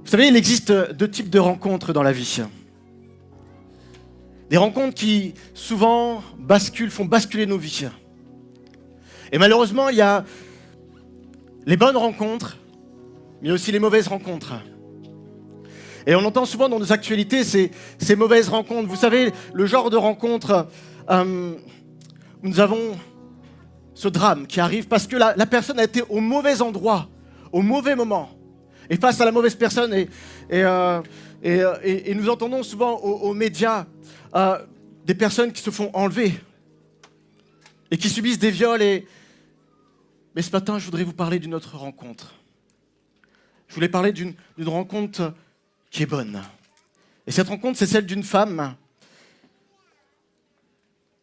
Vous savez, il existe deux types de rencontres dans la vie. Des rencontres qui, souvent, font basculer nos vies. Et malheureusement, il y a les bonnes rencontres, mais aussi les mauvaises rencontres. Et on entend souvent dans nos actualités ces mauvaises rencontres. Vous savez, le genre de rencontre où nous avons ce drame qui arrive parce que la personne a été au mauvais endroit, au mauvais moment, et face à la mauvaise personne. Et nous entendons souvent aux médias des personnes qui se font enlever et qui subissent des viols. Mais ce matin, je voudrais vous parler d'une autre rencontre. Je voulais parler d'une rencontre qui est bonne. Et cette rencontre, c'est celle d'une femme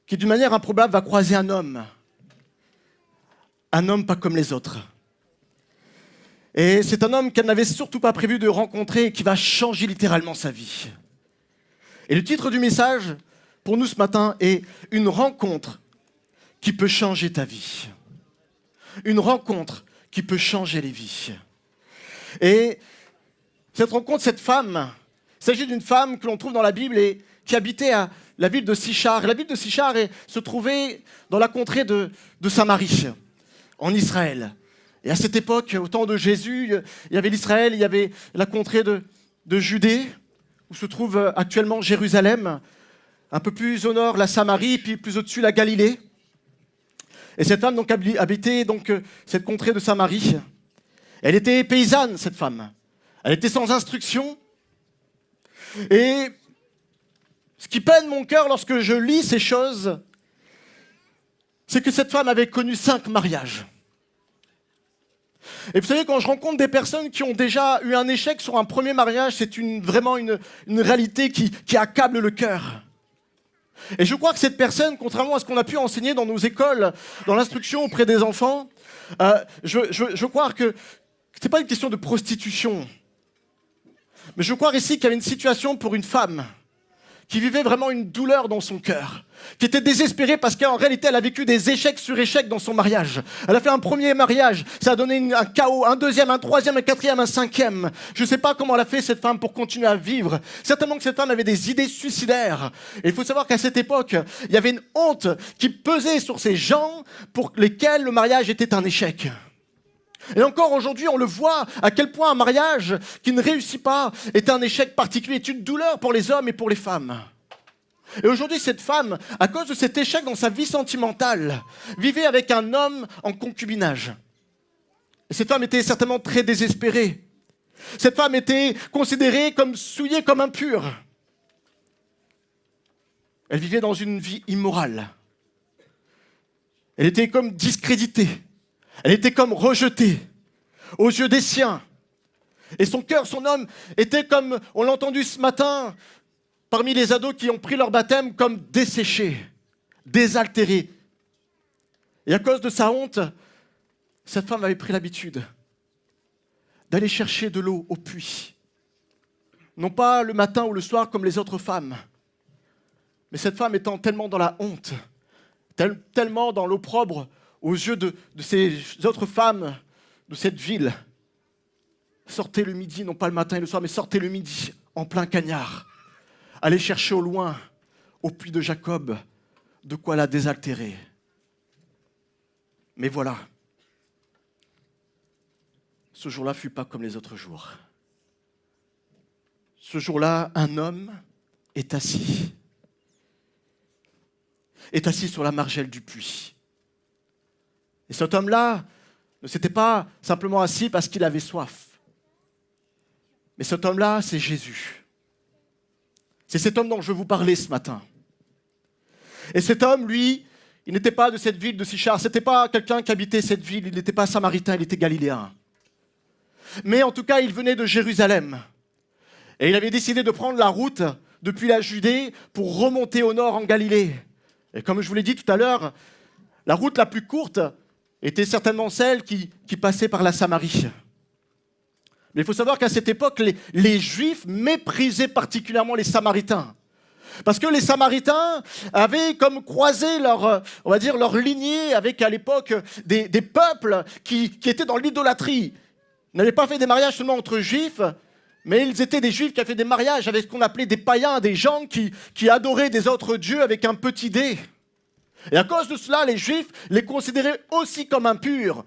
qui, d'une manière improbable, va croiser un homme. Un homme pas comme les autres. Et c'est un homme qu'elle n'avait surtout pas prévu de rencontrer et qui va changer littéralement sa vie. Et le titre du message, pour nous ce matin, est « Une rencontre qui peut changer ta vie ». Une rencontre qui peut changer les vies. Et cette rencontre, cette femme, il s'agit d'une femme que l'on trouve dans la Bible et qui habitait à la ville de Sichar. Et la ville de Sichar se trouvait dans la contrée de Samarie, en Israël. Et à cette époque, au temps de Jésus, il y avait l'Israël, il y avait la contrée de Judée, où se trouve actuellement Jérusalem, un peu plus au nord la Samarie, puis plus au-dessus la Galilée. Et cette femme donc habitait cette contrée de Samarie. Elle était paysanne, cette femme. Elle était sans instruction. Et ce qui peine mon cœur lorsque je lis ces choses, c'est que cette femme avait connu 5 mariages. Et vous savez, quand je rencontre des personnes qui ont déjà eu un échec sur un premier mariage, c'est vraiment une réalité qui accable le cœur. Et je crois que cette personne, contrairement à ce qu'on a pu enseigner dans nos écoles, dans l'instruction auprès des enfants, je crois que ce n'est pas une question de prostitution. Mais je crois ici qu'il y avait une situation pour une femme qui vivait vraiment une douleur dans son cœur, qui était désespérée parce qu'en réalité, elle a vécu des échecs sur échecs dans son mariage. Elle a fait un premier mariage, ça a donné un chaos, un deuxième, un troisième, un quatrième, un cinquième. Je ne sais pas comment elle a fait, cette femme, pour continuer à vivre. Certainement que cette femme avait des idées suicidaires. Et il faut savoir qu'à cette époque, il y avait une honte qui pesait sur ces gens pour lesquels le mariage était un échec. Et encore aujourd'hui, on le voit à quel point un mariage qui ne réussit pas est un échec particulier, est une douleur pour les hommes et pour les femmes. Et aujourd'hui, cette femme, à cause de cet échec dans sa vie sentimentale, vivait avec un homme en concubinage. Et cette femme était certainement très désespérée. Cette femme était considérée comme souillée, comme impure. Elle vivait dans une vie immorale. Elle était comme discréditée. Elle était comme rejetée aux yeux des siens. Et son cœur, son homme, était comme, on l'a entendu ce matin, parmi les ados qui ont pris leur baptême, comme desséché, désaltéré. Et à cause de sa honte, cette femme avait pris l'habitude d'aller chercher de l'eau au puits. Non pas le matin ou le soir comme les autres femmes, mais cette femme étant tellement dans la honte, tellement dans l'opprobre, aux yeux de ces autres femmes de cette ville, sortez le midi, non pas le matin et le soir, mais sortez le midi, en plein cagnard. Allez chercher au loin, au puits de Jacob, de quoi la désaltérer. Mais voilà, ce jour-là fut pas comme les autres jours. Ce jour-là, un homme est assis sur la margelle du puits. Et cet homme-là ne s'était pas simplement assis parce qu'il avait soif. Mais cet homme-là, c'est Jésus. C'est cet homme dont je veux vous parler ce matin. Et cet homme, lui, il n'était pas de cette ville de Sichar. Ce n'était pas quelqu'un qui habitait cette ville. Il n'était pas samaritain, il était galiléen. Mais en tout cas, il venait de Jérusalem. Et il avait décidé de prendre la route depuis la Judée pour remonter au nord en Galilée. Et comme je vous l'ai dit tout à l'heure, la route la plus courte était certainement celle qui passait par la Samarie. Mais il faut savoir qu'à cette époque, les Juifs méprisaient particulièrement les Samaritains. Parce que les Samaritains avaient comme croisé leur lignée avec, à l'époque, des peuples qui étaient dans l'idolâtrie. Ils n'avaient pas fait des mariages seulement entre Juifs, Mais ils étaient des Juifs qui avaient fait des mariages avec ce qu'on appelait des païens, des gens qui adoraient des autres dieux avec un petit dé. Et à cause de cela, les Juifs les considéraient aussi comme impurs,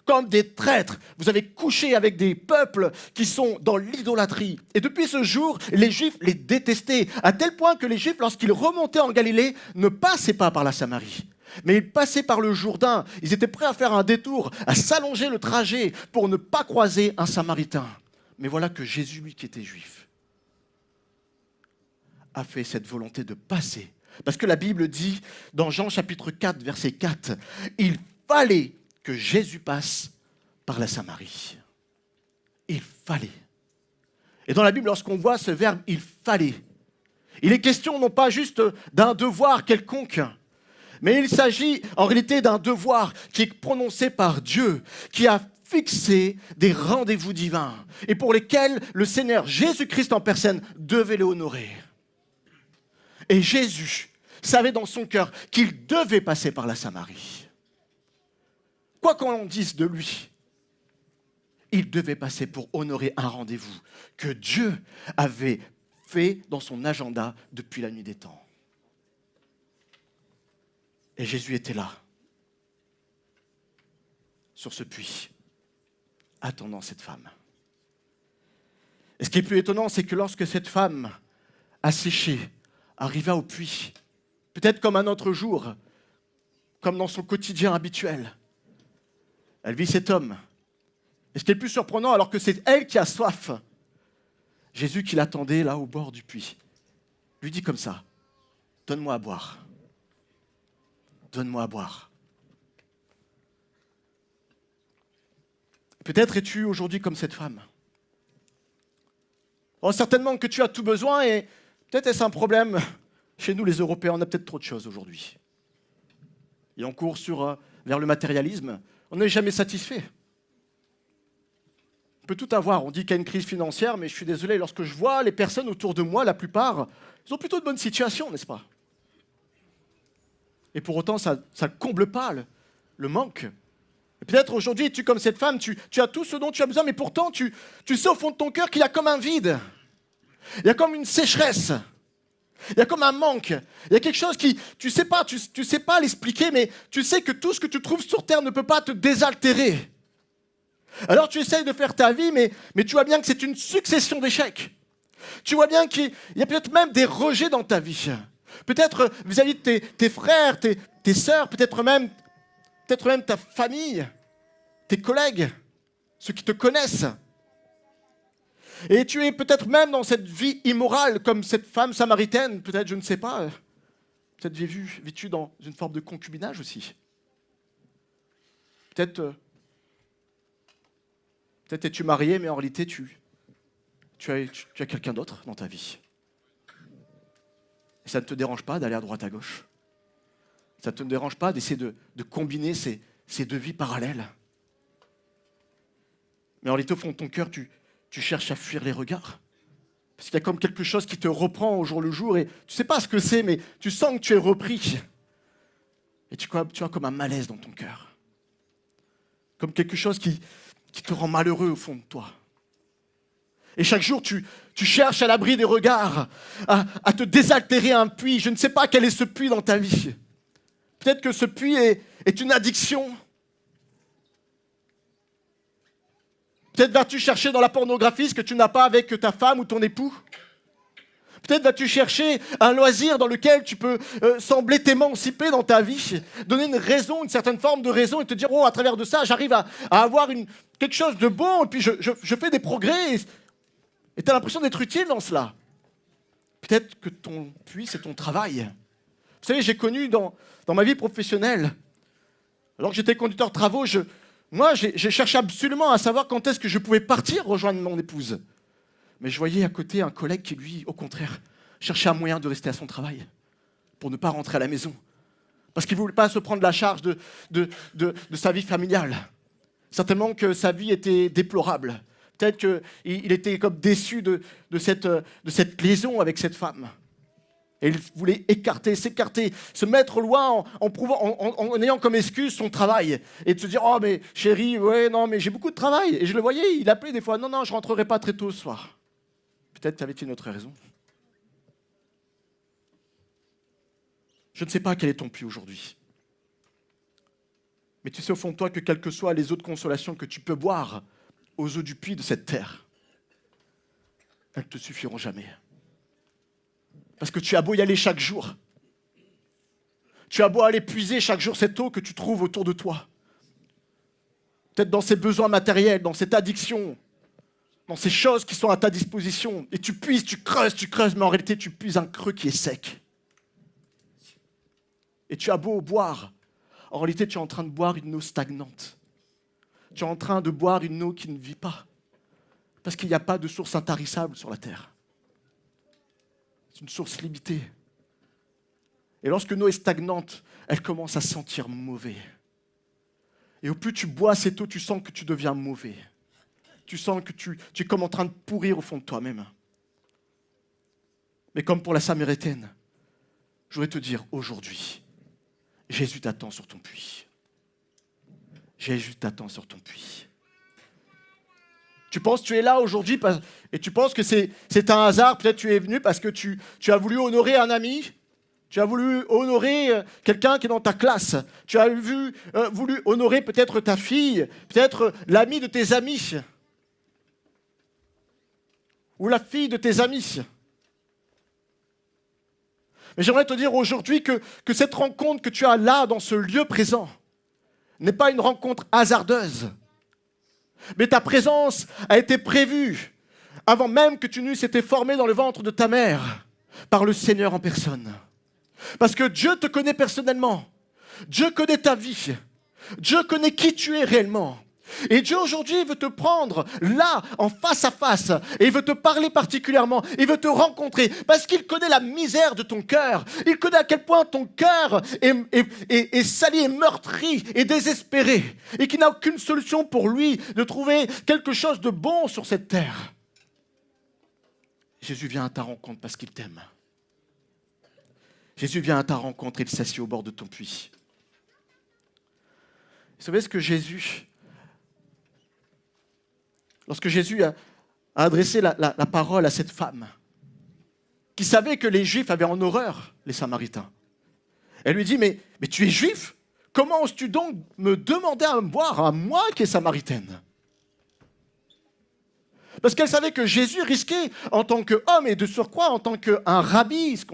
comme des traîtres. Vous avez couché avec des peuples qui sont dans l'idolâtrie. Et depuis ce jour, les Juifs les détestaient, à tel point que les Juifs, lorsqu'ils remontaient en Galilée, ne passaient pas par la Samarie. Mais ils passaient par le Jourdain. Ils étaient prêts à faire un détour, à s'allonger le trajet pour ne pas croiser un Samaritain. Mais voilà que Jésus, lui qui était juif, a fait cette volonté de passer. Parce que la Bible dit, dans Jean chapitre 4, verset 4, il fallait que Jésus passe par la Samarie. Il fallait. Et dans la Bible, lorsqu'on voit ce verbe « il fallait », il est question non pas juste d'un devoir quelconque, mais il s'agit en réalité d'un devoir qui est prononcé par Dieu, qui a fixé des rendez-vous divins et pour lesquels le Seigneur Jésus-Christ en personne devait les honorer. Et Jésus savait dans son cœur qu'il devait passer par la Samarie. Quoi qu'on en dise de lui, il devait passer pour honorer un rendez-vous que Dieu avait fait dans son agenda depuis la nuit des temps. Et Jésus était là, sur ce puits, attendant cette femme. Et ce qui est plus étonnant, c'est que lorsque cette femme asséchée arriva au puits, peut-être comme un autre jour, comme dans son quotidien habituel, elle vit cet homme. Et ce qui est le plus surprenant, alors que c'est elle qui a soif, Jésus qui l'attendait là au bord du puits, lui dit comme ça, « Donne-moi à boire. Donne-moi à boire. » Peut-être es-tu aujourd'hui comme cette femme. Oh, certainement que tu as tout besoin et peut-être est-ce un problème chez nous les Européens, on a peut-être trop de choses aujourd'hui. Et on court vers le matérialisme, on n'est jamais satisfait. On peut tout avoir, on dit qu'il y a une crise financière, mais je suis désolé, lorsque je vois les personnes autour de moi, la plupart, ils ont plutôt de bonnes situations, n'est-ce pas? Et pour autant, ça ne comble pas le manque. Et peut-être aujourd'hui, tu comme cette femme, tu as tout ce dont tu as besoin, mais pourtant, tu sais au fond de ton cœur qu'il y a comme un vide. Il y a comme une sécheresse. Il y a comme un manque. Il y a quelque chose qui, tu sais pas l'expliquer, mais tu sais que tout ce que tu trouves sur terre ne peut pas te désaltérer. Alors tu essayes de faire ta vie, mais tu vois bien que c'est une succession d'échecs. Tu vois bien qu'il y a peut-être même des rejets dans ta vie. Peut-être vis-à-vis de tes frères, tes sœurs, peut-être même ta famille, tes collègues, ceux qui te connaissent. Et tu es peut-être même dans cette vie immorale, comme cette femme samaritaine, peut-être, je ne sais pas, peut-être vis-tu dans une forme de concubinage aussi. Peut-être es-tu marié, mais en réalité, tu as quelqu'un d'autre dans ta vie. Et ça ne te dérange pas d'aller à droite à gauche. Ça ne te dérange pas d'essayer de combiner ces deux vies parallèles. Mais en réalité, au fond de ton cœur, tu cherches à fuir les regards. Parce qu'il y a comme quelque chose qui te reprend au jour le jour et tu ne sais pas ce que c'est, mais tu sens que tu es repris. Et tu as comme un malaise dans ton cœur. Comme quelque chose qui te rend malheureux au fond de toi. Et chaque jour, tu cherches à l'abri des regards, à te désaltérer un puits. Je ne sais pas quel est ce puits dans ta vie. Peut-être que ce puits est une addiction. Peut-être vas-tu chercher dans la pornographie ce que tu n'as pas avec ta femme ou ton époux. Peut-être vas-tu chercher un loisir dans lequel tu peux sembler t'émanciper dans ta vie, donner une raison, une certaine forme de raison et te dire, oh, à travers de ça, j'arrive à avoir quelque chose de bon et puis je fais des progrès et tu as l'impression d'être utile dans cela. Peut-être que ton puits, c'est ton travail. Vous savez, j'ai connu dans ma vie professionnelle, alors que j'étais conducteur de travaux, j'ai cherché absolument à savoir quand est-ce que je pouvais partir rejoindre mon épouse. Mais je voyais à côté un collègue qui, lui, au contraire, cherchait un moyen de rester à son travail pour ne pas rentrer à la maison. Parce qu'il ne voulait pas se prendre la charge de sa vie familiale. Certainement que sa vie était déplorable. Peut-être qu'il était comme déçu de cette liaison avec cette femme. Et il voulait s'écarter, se mettre loin en ayant comme excuse son travail. Et de se dire, oh mais chérie, ouais, non, mais j'ai beaucoup de travail. Et je le voyais, il appelait des fois, non, je ne rentrerai pas très tôt ce soir. Peut-être avait-il une autre raison. Je ne sais pas quel est ton puits aujourd'hui. Mais tu sais au fond de toi que quelles que soient les eaux de consolation que tu peux boire aux eaux du puits de cette terre, elles ne te suffiront jamais. Parce que tu as beau y aller chaque jour. Tu as beau aller puiser chaque jour cette eau que tu trouves autour de toi. Peut-être dans ces besoins matériels, dans cette addiction, dans ces choses qui sont à ta disposition. Et tu puises, tu creuses, mais en réalité tu puises un creux qui est sec. Et tu as beau boire, en réalité tu es en train de boire une eau stagnante. Tu es en train de boire une eau qui ne vit pas. Parce qu'il n'y a pas de source intarissable sur la terre. C'est une source limitée. Et lorsque l'eau est stagnante, elle commence à sentir mauvais. Et au plus tu bois cette eau, tu sens que tu deviens mauvais. Tu sens que tu es comme en train de pourrir au fond de toi-même. Mais comme pour la Samaritaine, je voudrais te dire aujourd'hui, Jésus t'attend sur ton puits. Jésus t'attend sur ton puits. Tu penses que tu es là aujourd'hui et tu penses que c'est un hasard. Peut-être tu es venu parce que tu as voulu honorer un ami. Tu as voulu honorer quelqu'un qui est dans ta classe. Tu as voulu honorer peut-être ta fille, peut-être l'ami de tes amis. Ou la fille de tes amis. Mais j'aimerais te dire aujourd'hui que cette rencontre que tu as là, dans ce lieu présent, n'est pas une rencontre hasardeuse. Mais ta présence a été prévue avant même que tu n'eusses été formé dans le ventre de ta mère par le Seigneur en personne. Parce que Dieu te connaît personnellement. Dieu connaît ta vie. Dieu connaît qui tu es réellement. Et Dieu aujourd'hui veut te prendre là, en face à face, et il veut te parler particulièrement, il veut te rencontrer, parce qu'il connaît la misère de ton cœur, il connaît à quel point ton cœur est sali, et meurtri, et désespéré, et qu'il n'a aucune solution pour lui de trouver quelque chose de bon sur cette terre. Jésus vient à ta rencontre parce qu'il t'aime. Jésus vient à ta rencontre et il s'assied au bord de ton puits. Vous savez ce que Jésus... Lorsque Jésus a adressé la parole à cette femme, qui savait que les Juifs avaient en horreur les Samaritains, elle lui dit, mais tu es Juif? Comment oses-tu donc me demander à me boire, à moi qui est Samaritaine? Parce qu'elle savait que Jésus risquait, en tant qu'homme et de surcroît, en tant qu'un rabbi, ce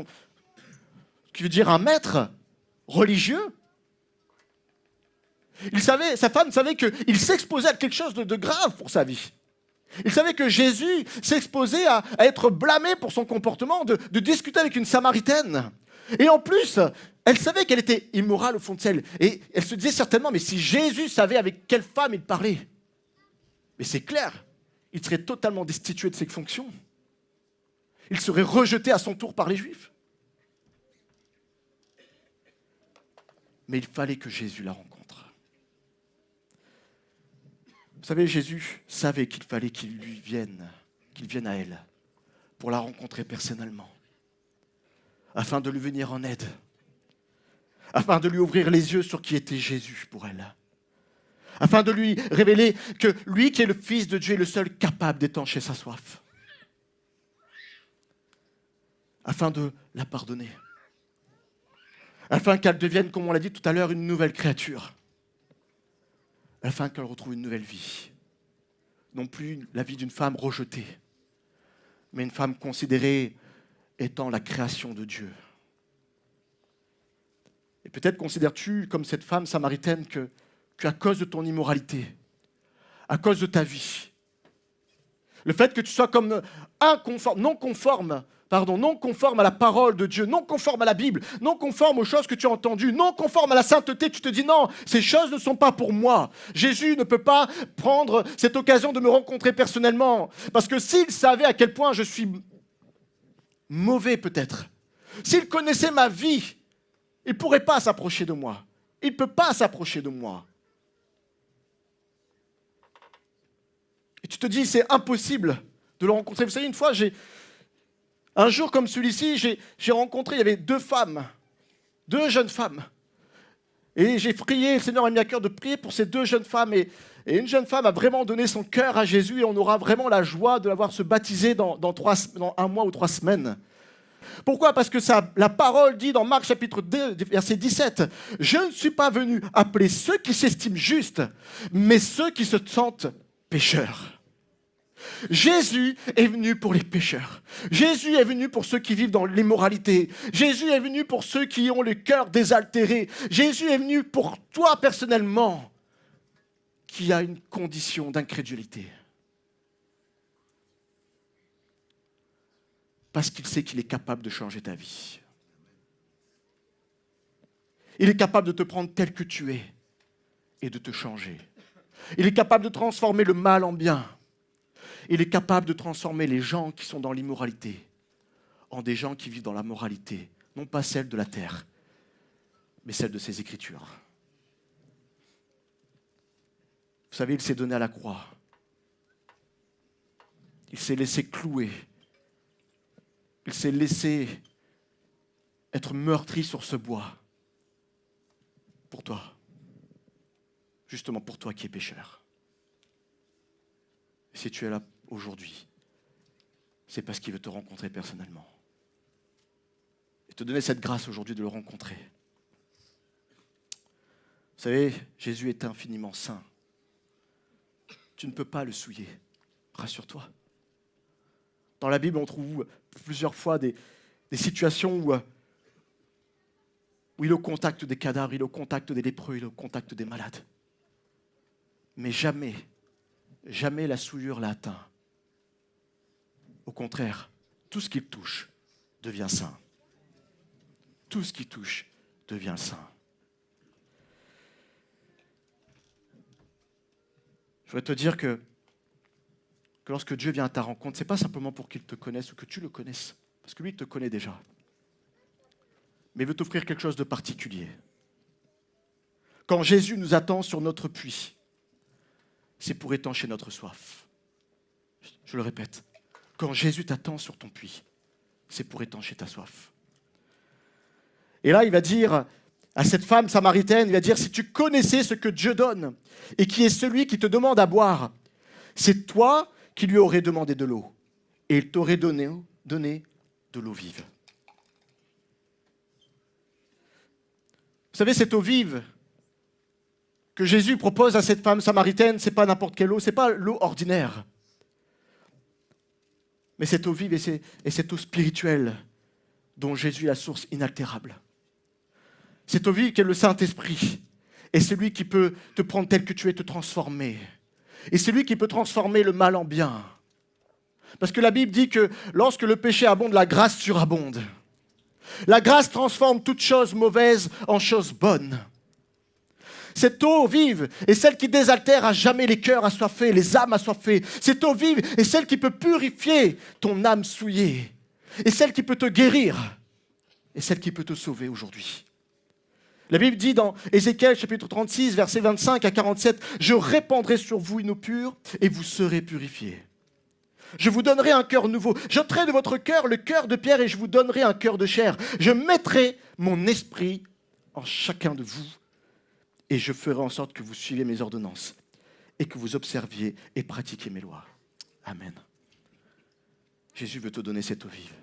qui veut dire un maître religieux, sa femme savait qu'il s'exposait à quelque chose de grave pour sa vie. Il savait que Jésus s'exposait à être blâmé pour son comportement, de discuter avec une Samaritaine. Et en plus, elle savait qu'elle était immorale au fond de elle. Et elle se disait certainement, mais si Jésus savait avec quelle femme il parlait, mais c'est clair, il serait totalement destitué de ses fonctions. Il serait rejeté à son tour par les Juifs. Mais il fallait que Jésus la rencontre. Vous savez, Jésus savait qu'il fallait qu'il vienne à elle, pour la rencontrer personnellement, afin de lui venir en aide, afin de lui ouvrir les yeux sur qui était Jésus pour elle, afin de lui révéler que lui qui est le Fils de Dieu est le seul capable d'étancher sa soif, afin de la pardonner, afin qu'elle devienne, comme on l'a dit tout à l'heure, une nouvelle créature, afin qu'elle retrouve une nouvelle vie. Non plus la vie d'une femme rejetée, mais une femme considérée étant la création de Dieu. Et peut-être considères-tu, comme cette femme samaritaine, que à cause de ton immoralité, à cause de ta vie, le fait que tu sois comme non conforme à la parole de Dieu, non conforme à la Bible, non conforme aux choses que tu as entendues, non conforme à la sainteté, tu te dis non, ces choses ne sont pas pour moi. Jésus ne peut pas prendre cette occasion de me rencontrer personnellement, parce que s'il savait à quel point je suis mauvais peut-être, s'il connaissait ma vie, il ne pourrait pas s'approcher de moi. Il ne peut pas s'approcher de moi. Et tu te dis, c'est impossible de le rencontrer. Vous savez, une fois, un jour comme celui-ci, j'ai rencontré, il y avait deux jeunes femmes. Et j'ai prié, le Seigneur a mis à cœur de prier pour ces deux jeunes femmes. Et Et une jeune femme a vraiment donné son cœur à Jésus et on aura vraiment la joie de l'avoir se baptiser dans 1 mois ou 3 semaines. Pourquoi ? Parce que la parole dit dans Marc chapitre 2, verset 17, « Je ne suis pas venu appeler ceux qui s'estiment justes, mais ceux qui se sentent pécheurs. » Jésus est venu pour les pécheurs. Jésus est venu pour ceux qui vivent dans l'immoralité. Jésus est venu pour ceux qui ont le cœur désaltéré. Jésus est venu pour toi personnellement, qui a une condition d'incrédulité. Parce qu'il sait qu'il est capable de changer ta vie. Il est capable de te prendre tel que tu es et de te changer. Il est capable de transformer le mal en bien. Il est capable de transformer les gens qui sont dans l'immoralité en des gens qui vivent dans la moralité, non pas celle de la terre, mais celle de ses Écritures. Vous savez, il s'est donné à la croix. Il s'est laissé clouer. Il s'est laissé être meurtri sur ce bois. Pour toi. Justement pour toi qui es pécheur. Et si tu es là aujourd'hui, c'est parce qu'il veut te rencontrer personnellement. Et te donner cette grâce aujourd'hui de le rencontrer. Vous savez, Jésus est infiniment saint. Tu ne peux pas le souiller. Rassure-toi. Dans la Bible, on trouve plusieurs fois des situations où il est au contact des cadavres, il est au contact des lépreux, il est au contact des malades. Mais jamais la souillure l'a atteint. Au contraire, tout ce qu'il touche devient saint. Tout ce qu'il touche devient saint. Je voudrais te dire que lorsque Dieu vient à ta rencontre, ce n'est pas simplement pour qu'il te connaisse ou que tu le connaisses, parce que lui, il te connaît déjà. Mais il veut t'offrir quelque chose de particulier. Quand Jésus nous attend sur notre puits, c'est pour étancher notre soif. Je le répète, quand Jésus t'attend sur ton puits, c'est pour étancher ta soif. Et là, il va dire à cette femme samaritaine, il va dire, si tu connaissais ce que Dieu donne et qui est celui qui te demande à boire, c'est toi qui lui aurais demandé de l'eau et il t'aurait donné de l'eau vive. Vous savez, cette eau vive que Jésus propose à cette femme samaritaine, ce n'est pas n'importe quelle eau, ce n'est pas l'eau ordinaire. Mais cette eau vive et cette eau spirituelle dont Jésus est la source inaltérable. Cette eau vive qui est le Saint-Esprit. Et c'est lui qui peut te prendre tel que tu es, te transformer. Et c'est lui qui peut transformer le mal en bien. Parce que la Bible dit que lorsque le péché abonde, la grâce surabonde. La grâce transforme toute chose mauvaise en chose bonne. Cette eau vive est celle qui désaltère à jamais les cœurs assoiffés, les âmes assoiffées. Cette eau vive est celle qui peut purifier ton âme souillée. Et celle qui peut te guérir. Et celle qui peut te sauver aujourd'hui. La Bible dit dans Ézéchiel chapitre 36, versets 25 à 47, « Je répandrai sur vous une eau pure et vous serez purifiés. Je vous donnerai un cœur nouveau. J'ôterai de votre cœur le cœur de pierre et je vous donnerai un cœur de chair. Je mettrai mon esprit en chacun de vous et je ferai en sorte que vous suiviez mes ordonnances et que vous observiez et pratiquiez mes lois. » Amen. Jésus veut te donner cette eau vive.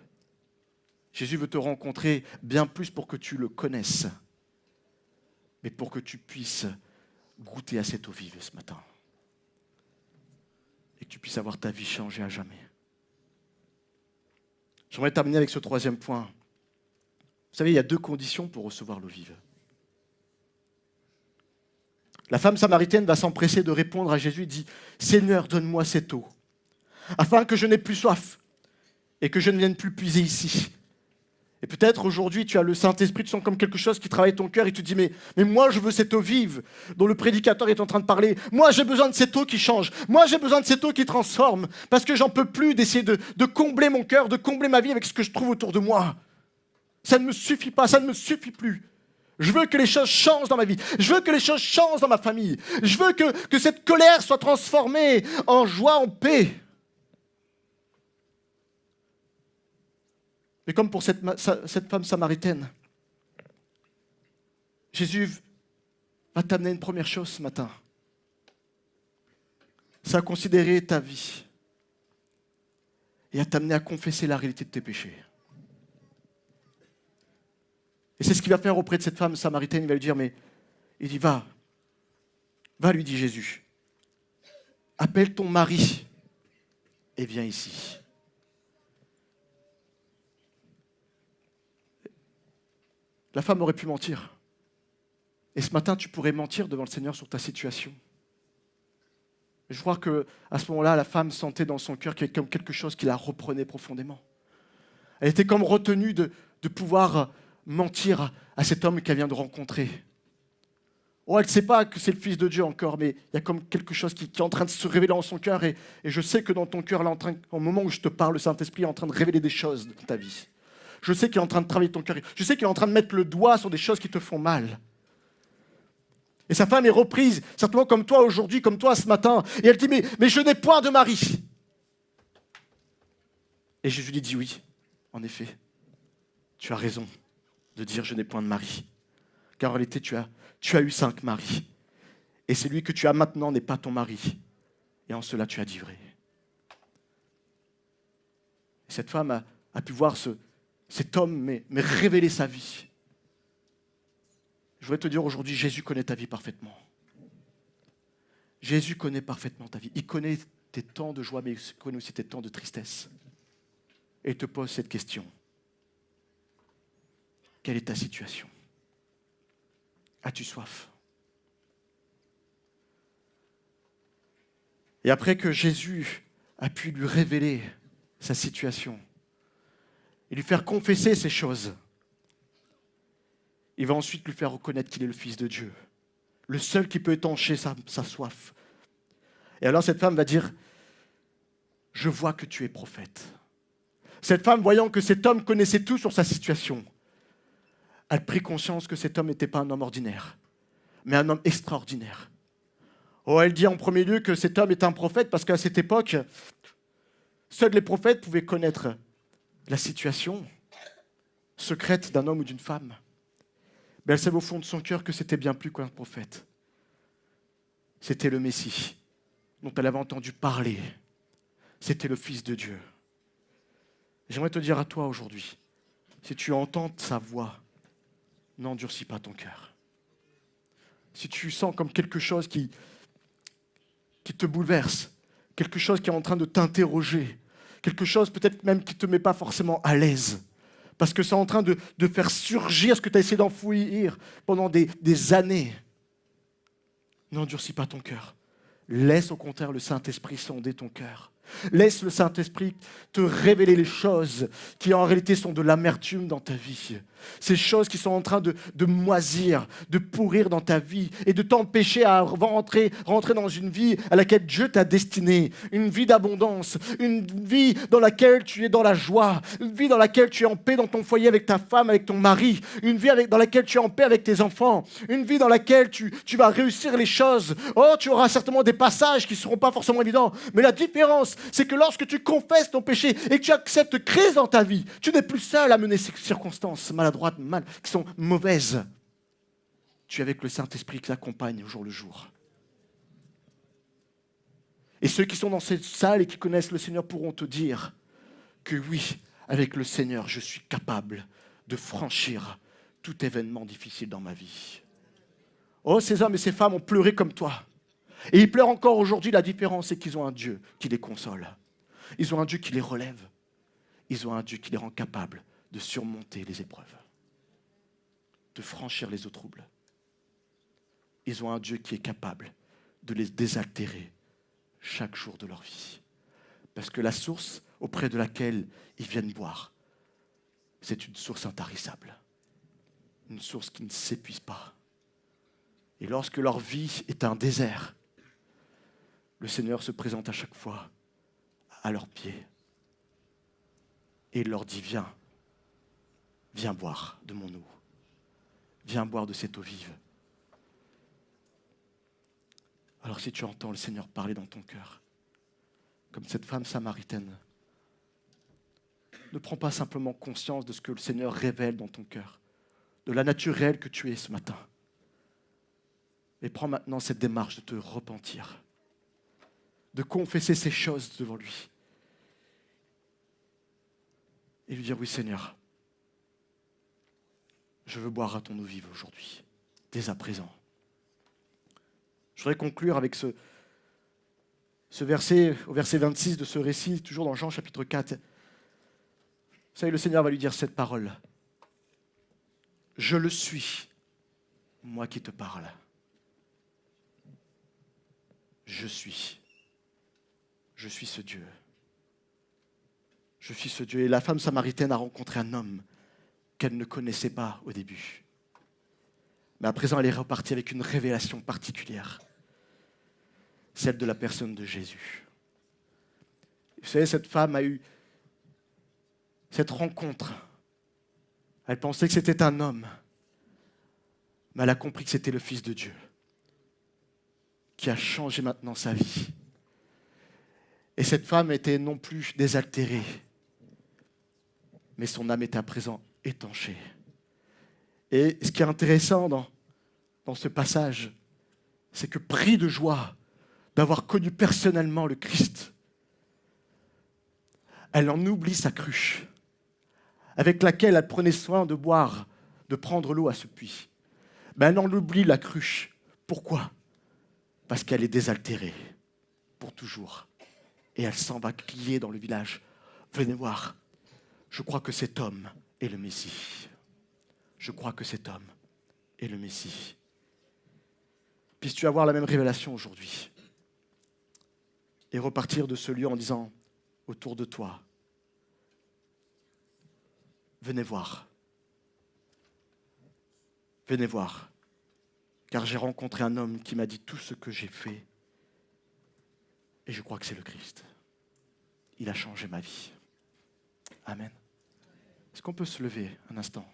Jésus veut te rencontrer bien plus pour que tu le connaisses, mais pour que tu puisses goûter à cette eau vive ce matin. Et que tu puisses avoir ta vie changée à jamais. J'aimerais terminer avec ce troisième point. Vous savez, il y a 2 conditions pour recevoir l'eau vive. La femme samaritaine va s'empresser de répondre à Jésus et dit « Seigneur, donne-moi cette eau, afin que je n'ai plus soif et que je ne vienne plus puiser ici. » Et peut-être aujourd'hui, tu as le Saint-Esprit, tu sens comme quelque chose qui travaille ton cœur et tu te dis mais moi, je veux cette eau vive dont le prédicateur est en train de parler. Moi, j'ai besoin de cette eau qui change. Moi, j'ai besoin de cette eau qui transforme parce que j'en peux plus d'essayer de combler mon cœur, de combler ma vie avec ce que je trouve autour de moi. Ça ne me suffit pas, ça ne me suffit plus. Je veux que les choses changent dans ma vie. Je veux que les choses changent dans ma famille. Je veux que cette colère soit transformée en joie, en paix. Mais comme pour cette femme samaritaine, Jésus va t'amener une première chose ce matin. c'est à considérer ta vie et à t'amener à confesser la réalité de tes péchés. Et c'est ce qu'il va faire auprès de cette femme samaritaine. Il va lui dire, mais il dit, va, lui dit Jésus, appelle ton mari et viens ici. La femme aurait pu mentir. Et ce matin, tu pourrais mentir devant le Seigneur sur ta situation. Je crois qu'à ce moment-là, la femme sentait dans son cœur qu'il y avait comme quelque chose qui la reprenait profondément. Elle était comme retenue de pouvoir mentir à cet homme qu'elle vient de rencontrer. Oh, elle ne sait pas que c'est le Fils de Dieu encore, mais il y a comme quelque chose qui est en train de se révéler dans son cœur. Et je sais que dans ton cœur, là, au moment où je te parle, le Saint-Esprit est en train de révéler des choses dans ta vie. Je sais qu'il est en train de travailler ton cœur. Je sais qu'il est en train de mettre le doigt sur des choses qui te font mal. Et sa femme est reprise, certainement comme toi aujourd'hui, comme toi ce matin. Et elle dit, mais je n'ai point de mari. Et Jésus lui dit, oui, en effet, tu as raison de dire, je n'ai point de mari. Car en réalité, tu as eu 5 maris. Et celui que tu as maintenant n'est pas ton mari. Et en cela, tu as dit vrai. Et cette femme a pu voir cet homme mais révéler sa vie. Je voudrais te dire aujourd'hui, Jésus connaît ta vie parfaitement. Jésus connaît parfaitement ta vie. Il connaît tes temps de joie, mais il connaît aussi tes temps de tristesse. Et il te pose cette question. Quelle est ta situation ? As-tu soif ? Et après que Jésus a pu lui révéler sa situation et lui faire confesser ces choses, il va ensuite lui faire reconnaître qu'il est le Fils de Dieu, le seul qui peut étancher sa soif. Et alors cette femme va dire, je vois que tu es prophète. Cette femme, voyant que cet homme connaissait tout sur sa situation, elle prit conscience que cet homme n'était pas un homme ordinaire, mais un homme extraordinaire. Oh, elle dit en premier lieu que cet homme est un prophète parce qu'à cette époque, seuls les prophètes pouvaient connaître la situation secrète d'un homme ou d'une femme. Mais elle savait au fond de son cœur que c'était bien plus qu'un prophète. C'était le Messie dont elle avait entendu parler. C'était le Fils de Dieu. J'aimerais te dire à toi aujourd'hui, si tu entends sa voix, n'endurcis pas ton cœur. Si tu sens comme quelque chose qui te bouleverse, quelque chose qui est en train de t'interroger, quelque chose peut-être même qui ne te met pas forcément à l'aise, parce que c'est en train de faire surgir ce que tu as essayé d'enfouir pendant des années. N'endurcis pas ton cœur. Laisse au contraire le Saint-Esprit sonder ton cœur. Laisse le Saint-Esprit te révéler les choses qui en réalité sont de l'amertume dans ta vie. Ces choses qui sont en train de moisir, de pourrir dans ta vie et de t'empêcher à rentrer dans une vie à laquelle Dieu t'a destiné. Une vie d'abondance, une vie dans laquelle tu es dans la joie, une vie dans laquelle tu es en paix dans ton foyer avec ta femme, avec ton mari, une vie dans laquelle tu es en paix avec tes enfants, une vie dans laquelle tu vas réussir les choses. Oh, tu auras certainement des passages qui ne seront pas forcément évidents, mais la différence, c'est que lorsque tu confesses ton péché et que tu acceptes Christ dans ta vie, tu n'es plus seul à mener ces circonstances maladroites, qui sont mauvaises. Tu es avec le Saint-Esprit qui t'accompagne au jour le jour. Et ceux qui sont dans cette salle et qui connaissent le Seigneur pourront te dire que oui, avec le Seigneur, je suis capable de franchir tout événement difficile dans ma vie. Oh, ces hommes et ces femmes ont pleuré comme toi. Et ils pleurent encore aujourd'hui. La différence, c'est qu'ils ont un Dieu qui les console. Ils ont un Dieu qui les relève. Ils ont un Dieu qui les rend capables de surmonter les épreuves, de franchir les eaux troubles. Ils ont un Dieu qui est capable de les désaltérer chaque jour de leur vie. Parce que la source auprès de laquelle ils viennent boire, c'est une source intarissable. Une source qui ne s'épuise pas. Et lorsque leur vie est un désert, le Seigneur se présente à chaque fois à leurs pieds. Et il leur dit, viens boire de mon eau. Viens boire de cette eau vive. Alors si tu entends le Seigneur parler dans ton cœur, comme cette femme samaritaine, ne prends pas simplement conscience de ce que le Seigneur révèle dans ton cœur, de la nature réelle que tu es ce matin. Et prends maintenant cette démarche de te repentir. de confesser ces choses devant lui. Et lui dire, oui Seigneur, je veux boire à ton eau vive aujourd'hui, dès à présent. Je voudrais conclure avec ce verset, au verset 26 de ce récit, toujours dans Jean chapitre 4. Vous savez, le Seigneur va lui dire cette parole. Je le suis, moi qui te parle. Je suis ce Dieu. Je suis ce Dieu. Et la femme samaritaine a rencontré un homme qu'elle ne connaissait pas au début. Mais à présent, elle est repartie avec une révélation particulière. Celle de la personne de Jésus. Vous savez, cette femme a eu cette rencontre. Elle pensait que c'était un homme. Mais elle a compris que c'était le Fils de Dieu qui a changé maintenant sa vie. Et cette femme était non plus désaltérée, mais son âme était à présent étanchée. Et ce qui est intéressant dans ce passage, c'est que pris de joie d'avoir connu personnellement le Christ, elle en oublie sa cruche, avec laquelle elle prenait soin de boire, de prendre l'eau à ce puits. Mais elle en oublie la cruche. Pourquoi ? Parce qu'elle est désaltérée, pour toujours. Et elle s'en va crier dans le village. Venez voir, je crois que cet homme est le Messie. Je crois que cet homme est le Messie. Puisses-tu avoir la même révélation aujourd'hui et repartir de ce lieu en disant autour de toi, venez voir, car j'ai rencontré un homme qui m'a dit tout ce que j'ai fait et je crois que c'est le Christ. Il a changé ma vie. Amen. Est-ce qu'on peut se lever un instant ?